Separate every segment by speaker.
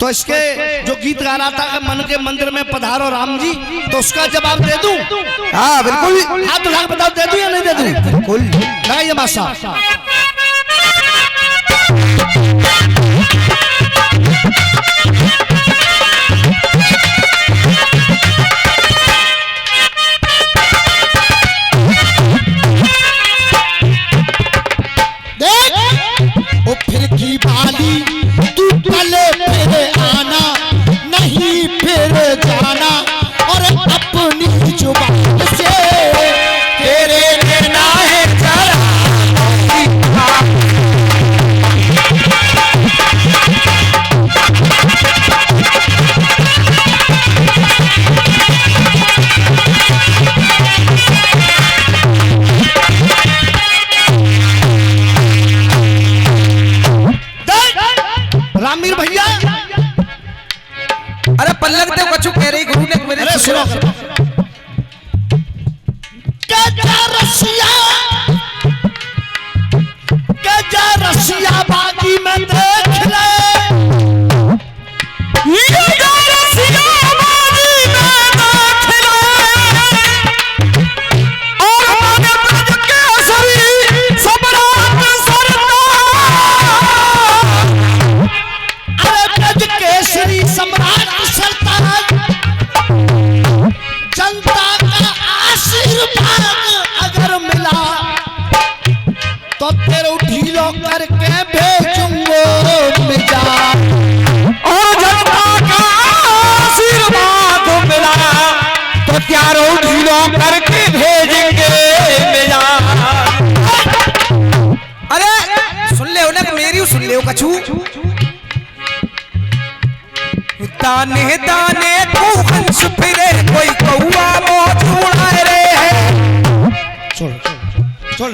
Speaker 1: तो इसके जो गीत गा रहा था कि मन के मंदिर में पधारो राम जी, तो उसका जवाब दे दूं?
Speaker 2: हाँ बिल्कुल।
Speaker 1: हाँ तो लाख बताओ, दे दूं या नहीं दे दूं?
Speaker 2: बिल्कुल।
Speaker 1: लगाइए मासा।
Speaker 3: देख ओ फिर की बाली तू पले फिर आना, नहीं फिर जाना, और अपनी जुबान से तेरे लेना है जरा।
Speaker 1: रामवीर भैया,
Speaker 2: अरे पल्लव तो कछु कह रही गुरु ने मेरे।
Speaker 1: अरे सुनो, गजा रसिया बागी में देख ले, केसरी सम्राट सरताज, जनता का आशीर्वाद अगर मिला तो तेरे ढीलो करके भेजूंगो मिजा।
Speaker 2: और जनता का आशीर्वाद मिला तो त्यारो ढीलो करके भेजेंगे मिला। अरे सुन ले हो ना, मेरी सुन ले हो कछु। दाने दाने तू हंस फिरे, कोई कौआ मौत उड़ाए रे है।
Speaker 1: छोड़ छोड़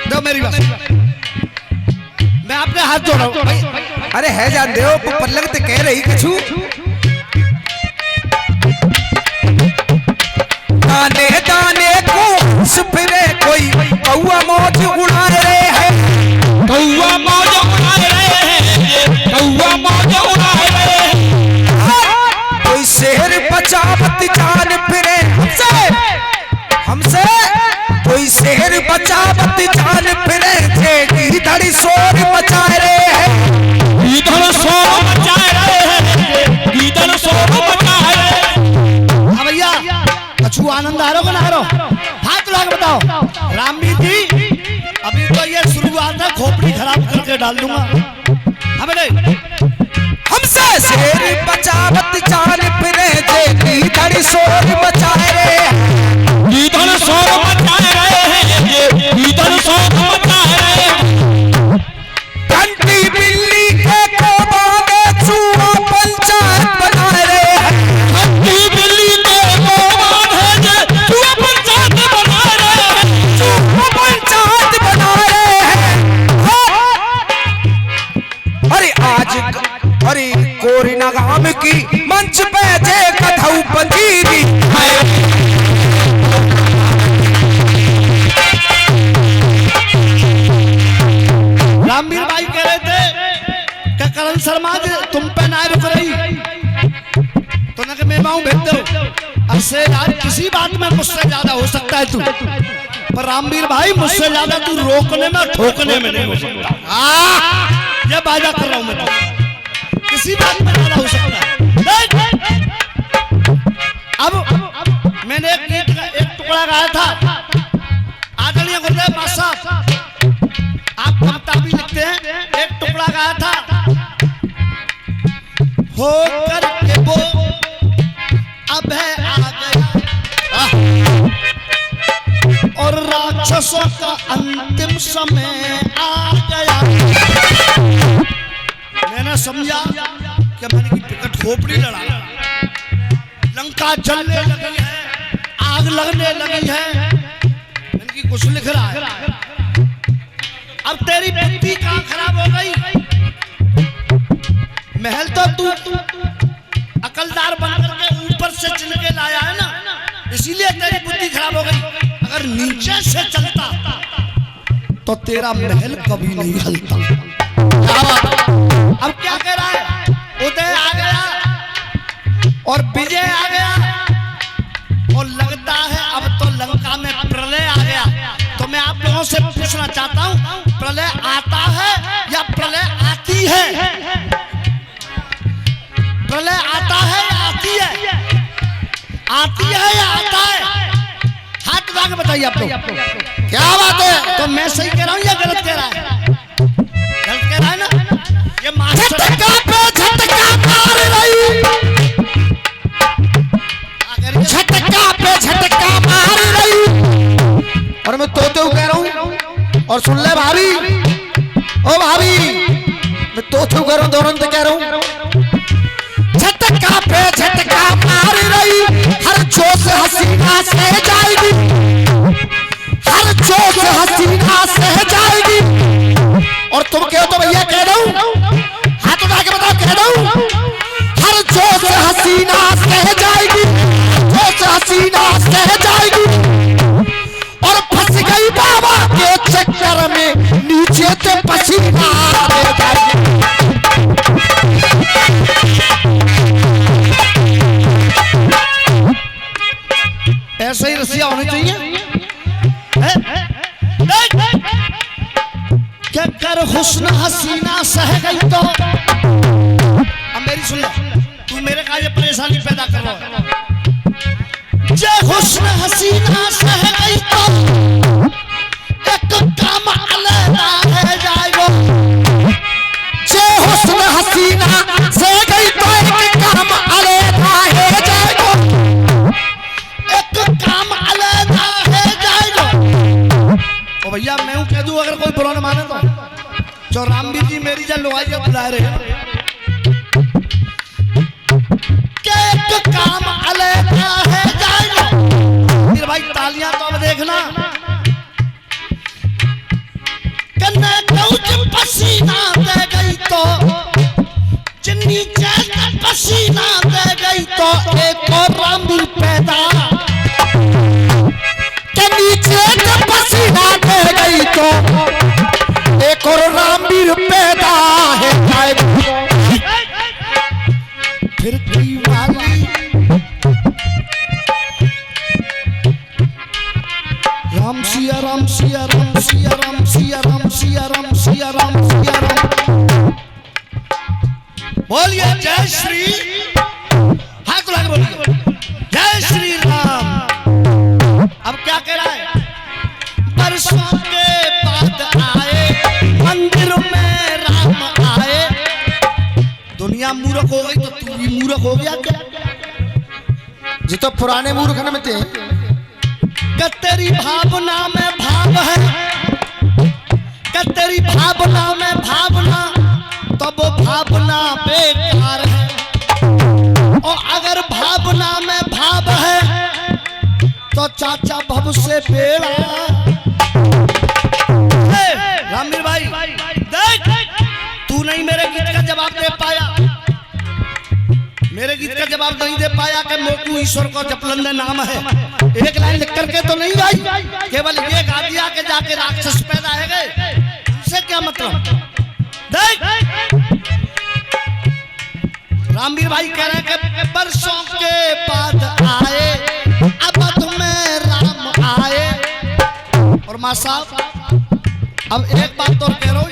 Speaker 1: दो मेरी बात, मैं आपने हाथ जोड़ा हूं।
Speaker 2: अरे है जान दे, पल्लव तो कह रही कछु। दाने दाने को हंस फिरे, कोई कौआ मौत उड़ाए रे है।
Speaker 3: कौआ मौज उड़ाए रहे हैं, कौआ मौज उड़ाए रहे हैं।
Speaker 2: कोई शहर बचावत जान फिरे हमसे, कोई शहर बचावत जान फिरे थे, इधर शोर मचाए रहे हैं।
Speaker 3: इधर शोर मचाए रहे हैं, इधर शोर मचाए रहे हैं।
Speaker 1: हाँ भैया, कछु आनंद आ रहा हो ना आ रहा? हाथ लगा के बताओ। रामवीर जी, अभी तो ये शुरुआत है, खोपड़ी खराब करके डाल दूंगा। हमें
Speaker 2: हमसे शेर बचावत जान फिरे थे, इधर शोर मचाए रहे हैं।
Speaker 3: इधर शोर मचाए रहे हैं, इधर शोर मचाए रहे हैं।
Speaker 2: घंटी बिल्ली के कोबा में चूहा पंचायत बनाए रहे हैं।
Speaker 3: घंटी बिल्ली के कोबा में चूहा पंचायत बनाए रहे हैं,
Speaker 2: चूहा पंचायत बनाए रहे हैं। अरे आज अरे कोरी नगाम की मंच पे जे कथऊ पंजीरी है।
Speaker 1: रामवीर भाई कह रहे थे कि करण शर्मा जी तुम पे ना रुक रही तो ना कि मेहमानों भेज दो। असे यार किसी बात में मुझसे ज्यादा हो सकता है तू, पर रामवीर भाई मुझसे ज्यादा तू रोकने में ठोकने में नहीं हो सकता। ये बाजा कर रहा हूं मैं, किसी बात में ज्यादा हो सकता है। अब मैंने एक टुकड़ा गाया था, आदरणीय गुरुदेव मास्टर आप कविता भी लिखते हैं, एक टुकड़ा गाया था, हो करके वो अब है आ गया और राक्षसों का अंतिम समय आ गया। मैंने समझा कि मैंने की टिकट खोपड़ी लड़ा, लंका जलने लगी है, आग लगने लगी है, मैंने की कुछ लिख रहा है। अब तेरी बुद्धि कहाँ खराब हो गई? महल तो तू अकलदार बनकर के ऊपर से चल के लाया है ना, इसीलिए तेरी बुद्धि खराब हो गई। अगर नीचे से चलता तो तेरा महल कभी नहीं हलता। और विजय आ गया और लगता है अब तो लंका में प्रलय आ गया। तो मैं आप लोगों से पूछना चाहता हूं, प्रलय आता है या प्रलय आती है? प्रलय आता है या आती है? आती है या आता है? हाथ उठा के बताइए आप लोग,
Speaker 3: क्या बात है?
Speaker 1: तो मैं सही कह रहा हूं या गलत कह रहा है? गलत कह रहा है ना? ये मास्टर
Speaker 3: झटका पे झटका मार रही, झटका पे झटका मार रही। और मैं तोते कह रहा हूं, और सुन ले भाभी, ओ भाभी, मैं तोते कह रहा हूं, दोनों से कह रहा हूं। झटका पे झटका मार रही, हर जोश हसीना सह जाएगी, हर जोश हसीना सह जाएगी। और तुम कहो तो भैया कह दो, हाथ उठा के बताओ, कह दो। हर जोश हसीना सह जाएगी, जोश हसीना सह जाएगी। और फंस गई बाबा के चक्कर में, नीचे से पसीना रह जाएगी।
Speaker 1: ऐसे ही रस्सियां होनी चाहिए। क्या कर हुस्न हसीना सह गई तो, अब मेरी सुन ले, तू मेरे का ये परेशानी पैदा कर रहा है। जे हुस्न हसीना सह गई तो एक काम अलहदा है जाएगा।
Speaker 3: जे हुस्न हसीना सह गई तो एक काम अलहदा है जाएगा,
Speaker 1: एक काम अलहदा है जाएगा। ओ भैया मैं कह दूं, अगर कोई बुरा न माने तो, जो रामवीर जी मेरी जन लोहाई बुला रहे हैं, एक काम अलहदा है जाएगा। फिर भाई तालियां तो अब देखना। कन्ने कौच पसीना दे गई तो, जिन्नी चैन पसीना दे गई तो एक और रामवीर पैदा।
Speaker 3: के नीचे से पसीना दे गई तो एक और रामवीर पैदा है जाएगा।
Speaker 1: फिर की वाली राम सिया राम सिया राम सिया राम सिया राम सिया राम सिया राम सिया राम। बोलिए जय श्री, हाथ लगा बोलिए जय श्री राम। अब क्या कह रहा है? बरसों के बाद आए मंदिर में राम आए। दुनिया मूर्ख हो गई तो तू भी मूर्ख हो गया क्या?
Speaker 3: जी तो पुराने मूर्ख न थे।
Speaker 1: क्या तेरी भावना में भाव है? क्या तेरी भावना में भावना? तो वो भावना बेकार है। और अगर भावना में भाव है तो चाचा भव से बेड़ा। रामवीर भाई देख, तू नहीं मेरे गीत का जवाब दे पाया, मेरे गीत का जवाब नहीं दे पाया कि मोकू ईश्वर को जपलंद नाम है। एक लाइन लिख करके तो नहीं भाई, केवल ये गा दिया कि जाके राक्षस पैदा है गए, उससे क्या मतलब? देख रामवीर भाई कह रहे हैं कि बरसों के बाद आए अब में राम आए। और मां साहब अब एक बात और कह रहा हूं,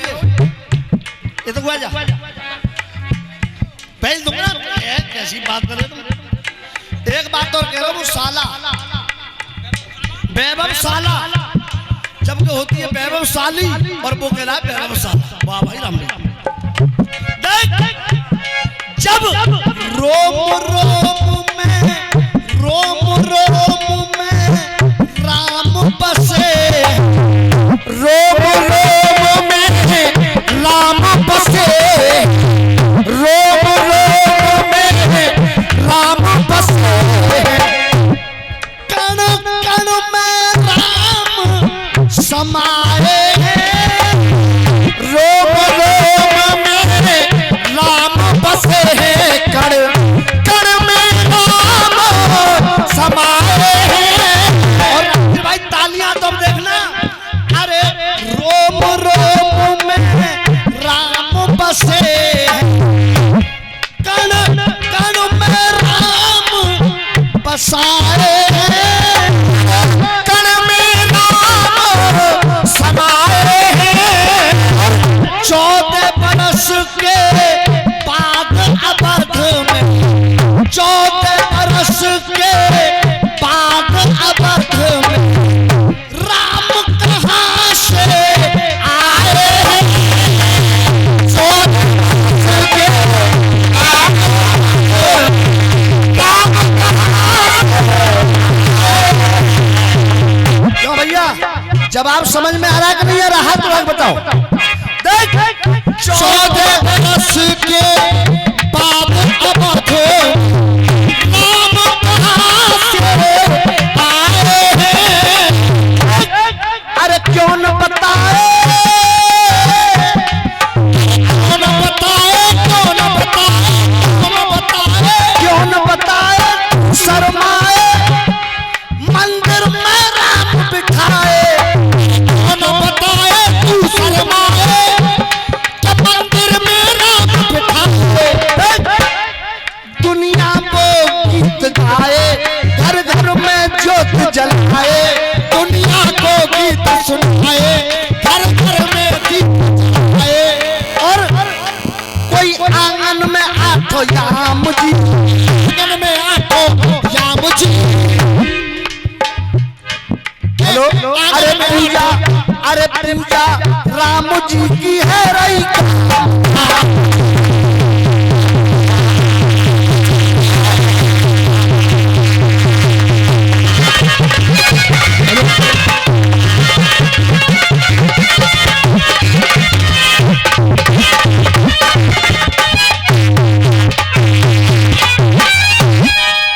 Speaker 1: ये तो जा पहले दूंगा कैसी बात कर रहे तुम। एक बात और कह रहा हूं, साला वैभव साला जबकि होती है वैभव साली, और वो कह रहा है वैभव साला। वाह भाई रामवीर। देख जब रोम रोम में राम बसे,
Speaker 3: रोम रोम में राम बसे, रोम रोम में राम बसे।
Speaker 1: कण कण में राम समाए,
Speaker 3: रोम रोम में राम बसे। कण कण में राम समाए।
Speaker 1: और भाई तालियां तो देखना। अरे रोम रोम में राम बसे, कण कण में राम
Speaker 3: साए हैं, कण में राम समाए हैं।
Speaker 1: 14 बरस के बाद अवध में, 14 बरस के बाद अवध में राम कहाँ से आए हैं?
Speaker 3: 14 बरस के बाद राम कहाँ से।
Speaker 1: क्यों भैया, जवाब समझ में आ रहा है कि नहीं आ रहा? हाथ उठा के बताओ। देख,
Speaker 3: 14 बरस के बाद अवध राम कहाँ से आए हैं।
Speaker 1: अरे क्यों न बताए,
Speaker 3: कौन बताए, कौन बताए, कौन बताए।
Speaker 1: क्यों न बताए? शर्माए मंदिर में राम बिठाए।
Speaker 3: कौन बताए तू शर्माए, कि मंदिर में राम बिठाए।
Speaker 1: दुनिया को गीत गाए, घर घर में ज्योत जलाए।
Speaker 3: दुनिया को गीत सुनाए, घर घर में दीप जलाए।
Speaker 1: और कोई आंगन में आठो याम जी,
Speaker 3: आंगन में आठो याम जी।
Speaker 1: हेलो, अरे पूजा राम जी की है रही।